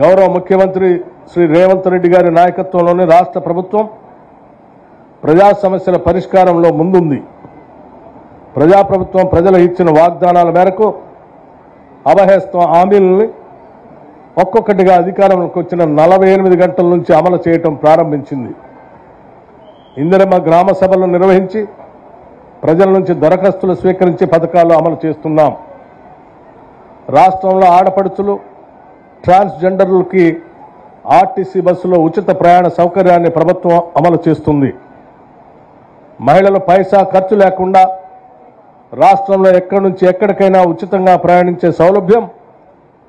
గౌరవ ముఖ్యమంత్రి శ్రీ రేవంత్ రెడ్డి గారి నాయకత్వంలోని రాష్ట్ర ప్రభుత్వం ప్రజా సమస్యల పరిష్కారంలో ముందుంది. ప్రజాప్రభుత్వం ప్రజలకు ఇచ్చిన వాగ్దానాల మేరకు అభయహస్తం హామీలని ఒక్కొక్కటిగా అధికారంలోకి వచ్చిన 48 గంటల నుంచి అమలు చేయటం ప్రారంభించింది. ఇందిరమ్మ గ్రామ సభలను నిర్వహించి ప్రజల నుంచి దరఖాస్తులు స్వీకరించి పథకాలు అమలు చేస్తున్నాం. రాష్ట్రంలో ఆడపడుచులు, ట్రాన్స్జెండర్లకి ఆర్టీసీ బస్సులో ఉచిత ప్రయాణ సౌకర్యాన్ని ప్రభుత్వం అమలు చేస్తుంది. మహిళలు పైసా ఖర్చు లేకుండా రాష్ట్రంలో ఎక్కడి నుంచి ఎక్కడికైనా ఉచితంగా ప్రయాణించే సౌలభ్యం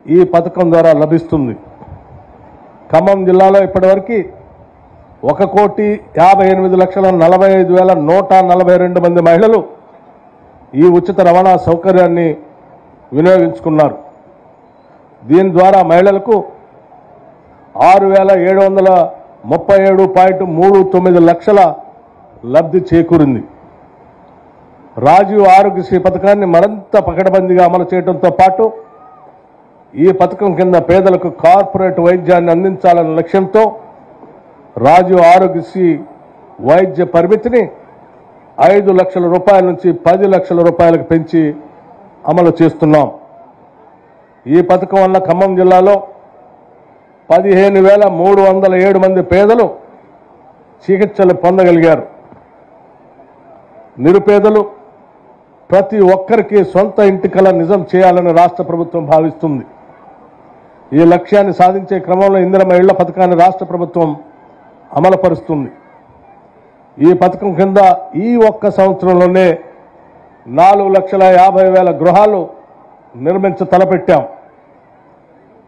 ఈ పథకం ద్వారా లభిస్తుంది. ఖమ్మం జిల్లాలో ఇప్పటివరకు 1,58,45,142 మంది మహిళలు ఈ ఉచిత రవాణా సౌకర్యాన్ని వినియోగించుకున్నారు. దీని ద్వారా మహిళలకు 6,737.39 లక్షల లబ్ధి చేకూరింది. రాజీవ్ ఆరోగ్యశ్రీ పథకాన్ని మరింత పకడ్బందీగా అమలు చేయడంతో పాటు ఈ పథకం కింద పేదలకు కార్పొరేట్ వైద్యాన్ని అందించాలనే లక్ష్యంతో రాజీవ్ ఆరోగ్యశ్రీ వైద్య పరిమితిని 5 లక్షల రూపాయల నుంచి 10 లక్షల రూపాయలకు పెంచి అమలు చేస్తున్నాం. ఈ పథకం వల్ల ఖమ్మం జిల్లాలో 15,307 మంది పేదలు చికిత్సలు పొందగలిగారు. నిరుపేదలు ప్రతి ఒక్కరికి సొంత ఇంటి కల నిజం చేయాలని రాష్ట్ర ప్రభుత్వం భావిస్తుంది. ఈ లక్ష్యాన్ని సాధించే క్రమంలో ఇందిరమ్మ ఇళ్ల పథకాన్ని రాష్ట్ర ప్రభుత్వం అమలుపరుస్తుంది. ఈ పథకం కింద ఈ ఒక్క సంవత్సరంలోనే 4,50,000 గృహాలు నిర్మించ తలపెట్టాం.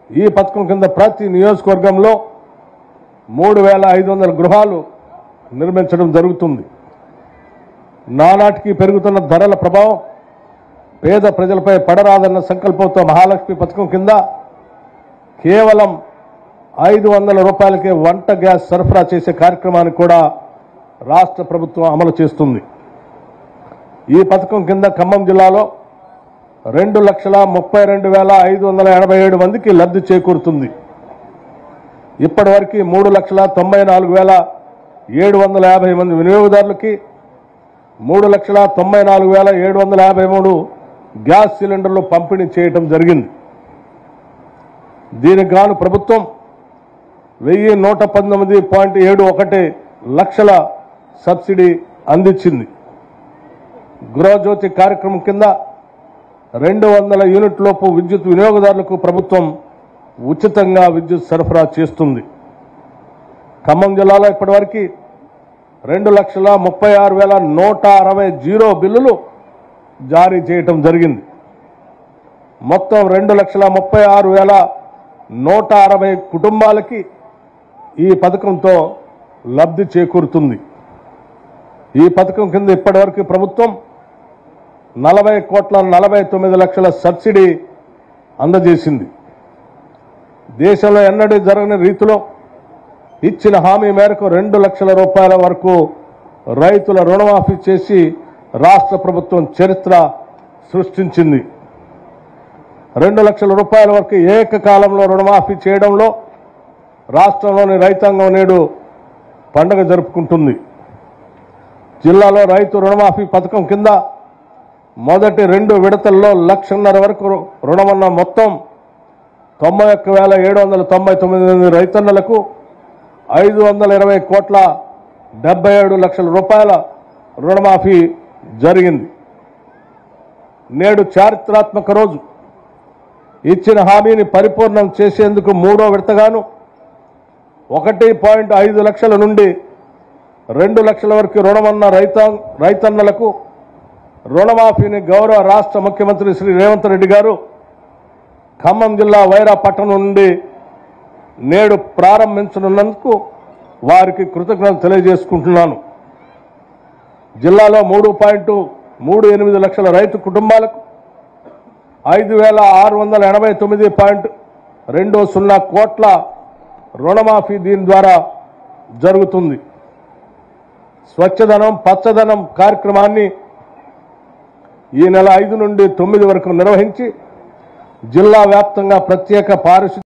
ఈ పథకం కింద ప్రతి నియోజకవర్గంలో 3,500 గృహాలు నిర్మించడం జరుగుతుంది. నానాటికి పెరుగుతున్న ధరల ప్రభావం పేద ప్రజలపై పడరాదన్న సంకల్పంతో మహాలక్ష్మి పథకం కింద కేవలం 500 రూపాయలకే వంట గ్యాస్ సరఫరా చేసే కార్యక్రమాన్ని కూడా రాష్ట్ర ప్రభుత్వం అమలు చేస్తుంది. ఈ పథకం కింద ఖమ్మం జిల్లాలో 2,32,587 మందికి లబ్ధి చేకూరుతుంది. ఇప్పటివరకు 3,94,750 మంది వినియోగదారులకి 3,94,753 గ్యాస్ సిలిండర్లు పంపిణీ చేయడం జరిగింది. దీనికి గాను ప్రభుత్వం 1,119.71 లక్షల సబ్సిడీ అందించింది. గృహజ్యోతి కార్యక్రమం కింద 200 యూనిట్ లోపు విద్యుత్ వినియోగదారులకు ప్రభుత్వం ఉచితంగా విద్యుత్ సరఫరా చేస్తుంది. ఖమ్మం జిల్లాలో ఇప్పటివరకు 2,36,160 జీరో బిల్లులు జారీ చేయటం జరిగింది. మొత్తం 2,36,160 కుటుంబాలకి ఈ పథకంతో లబ్ధి చేకూరుతుంది. ఈ పథకం కింద ఇప్పటివరకు ప్రభుత్వం 40,49,00,000 సబ్సిడీ అందజేసింది. దేశంలో ఎన్నడూ జరగని రీతిలో ఇచ్చిన హామీ మేరకు 2 లక్షల రూపాయల వరకు రైతుల రుణమాఫీ చేసి రాష్ట్ర ప్రభుత్వం చరిత్ర సృష్టించింది. 2 లక్షల రూపాయల వరకు ఏకకాలంలో రుణమాఫీ చేయడంలో రాష్ట్రంలోని రైతాంగం నేడు పండుగ జరుపుకుంటుంది. జిల్లాలో రైతు రుణమాఫీ పథకం కింద మొదటి 2 విడతల్లో 1,50,000 వరకు రుణమన్న మొత్తం 91,799 రైతన్నలకు 520,77 లక్షల రుణమాఫీ జరిగింది. నేడు చారిత్రాత్మక రోజు. ఇచ్చిన హామీని పరిపూర్ణం చేసేందుకు 3వ విడతగాను 1.5 లక్షల నుండి 2 లక్షల వరకు రుణమన్న రైతన్నలకు రుణమాఫీని గౌరవ రాష్ట్ర ముఖ్యమంత్రి శ్రీ రేవంత్ రెడ్డి గారు ఖమ్మం జిల్లా వైరా పట్టణం నుండి నేడు ప్రారంభించనున్నందుకు వారికి కృతజ్ఞతలు తెలియజేసుకుంటున్నాను. జిల్లాలో 3.38 లక్షల రైతు కుటుంబాలకు 5,689.20 కోట్ల రుణమాఫీ దీని ద్వారా జరుగుతుంది. స్వచ్ఛధనం పచ్చదనం కార్యక్రమాన్ని ఈ నెల 5 నుండి 9 వరకు నిర్వహించి జిల్లా వ్యాప్తంగా ప్రత్యేక పారిశుద్ధ్య